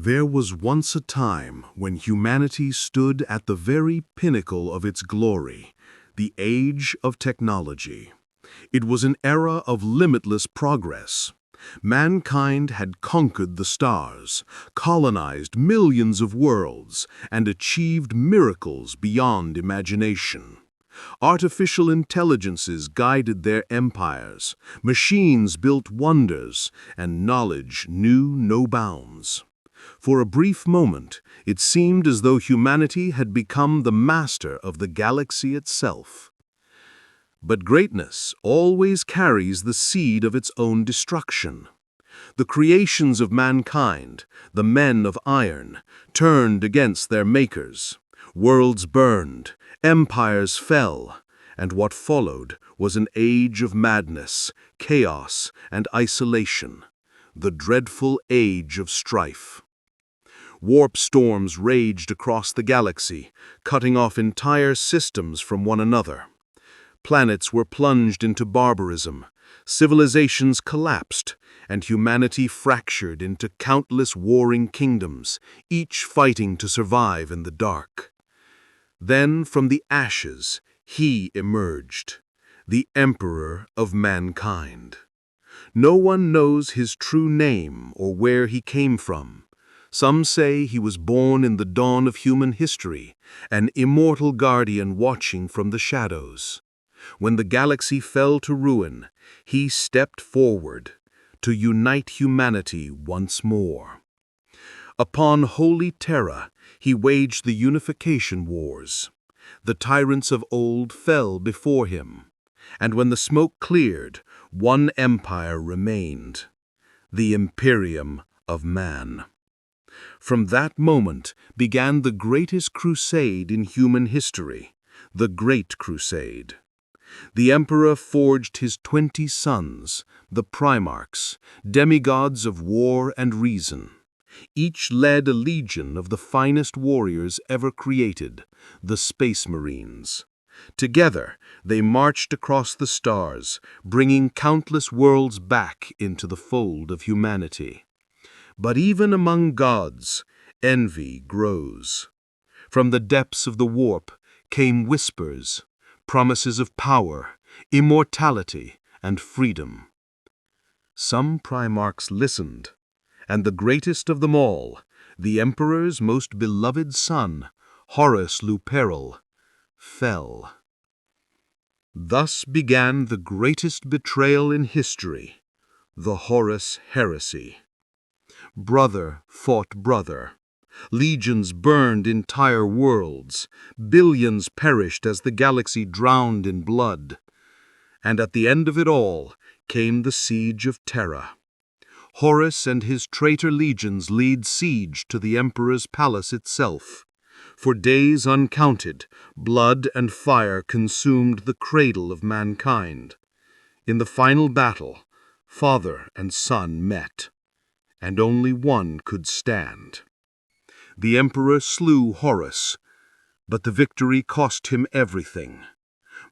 There was once a time when humanity stood at the very pinnacle of its glory, the age of technology. It was an era of limitless progress. Mankind had conquered the stars, colonized millions of worlds, and achieved miracles beyond imagination. Artificial intelligences guided their empires, machines built wonders, and knowledge knew no bounds. For a brief moment, it seemed as though humanity had become the master of the galaxy itself. But greatness always carries the seed of its own destruction. The creations of mankind, the men of iron, turned against their makers. Worlds burned, empires fell, and what followed was an age of madness, chaos, and isolation, the dreadful Age of Strife. Warp storms raged across the galaxy, cutting off entire systems from one another. Planets were plunged into barbarism, civilizations collapsed, and humanity fractured into countless warring kingdoms, each fighting to survive in the dark. Then, from the ashes, he emerged, the Emperor of Mankind. No one knows his true name or where he came from. Some say he was born in the dawn of human history, an immortal guardian watching from the shadows. When the galaxy fell to ruin, he stepped forward to unite humanity once more. Upon holy Terra, he waged the unification wars. The tyrants of old fell before him, and when the smoke cleared, one empire remained, the Imperium of Man. From that moment began the greatest crusade in human history, the Great Crusade. The Emperor forged his 20 sons, the Primarchs, demigods of war and reason. Each led a legion of the finest warriors ever created, the Space Marines. Together, they marched across the stars, bringing countless worlds back into the fold of humanity. But even among gods, envy grows. From the depths of the warp came whispers, promises of power, immortality, and freedom. Some Primarchs listened, and the greatest of them all, the Emperor's most beloved son, Horus Heresy, fell. Thus began the greatest betrayal in history, the Horus Heresy. Brother fought brother. Legions burned entire worlds. Billions perished as the galaxy drowned in blood. And at the end of it all came the Siege of Terra. Horus and his traitor legions laid siege to the Emperor's palace itself. For days uncounted, blood and fire consumed the cradle of mankind. In the final battle, father and son met, and only one could stand. The Emperor slew Horus, but the victory cost him everything.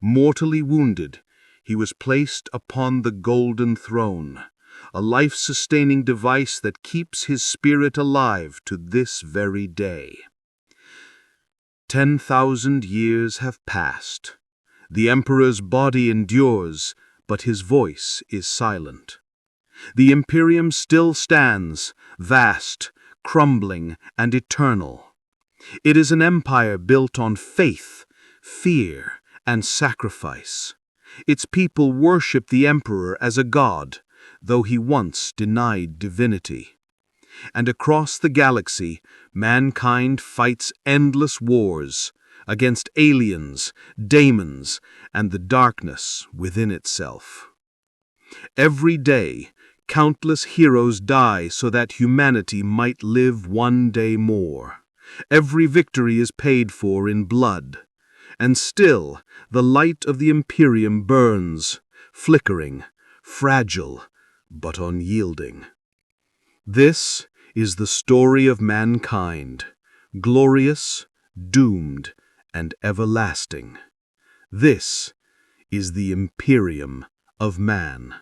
Mortally wounded, he was placed upon the Golden Throne, a life-sustaining device that keeps his spirit alive to this very day. 10,000 years have passed. The Emperor's body endures, but his voice is silent. The Imperium still stands, vast, crumbling, and eternal. It is an empire built on faith, fear, and sacrifice. Its people worship the Emperor as a god, though he once denied divinity. And across the galaxy, mankind fights endless wars against aliens, daemons, and the darkness within itself. Every day, countless heroes die so that humanity might live one day more. Every victory is paid for in blood. And still, the light of the Imperium burns, flickering, fragile, but unyielding. This is the story of mankind, glorious, doomed, and everlasting. This is the Imperium of Man.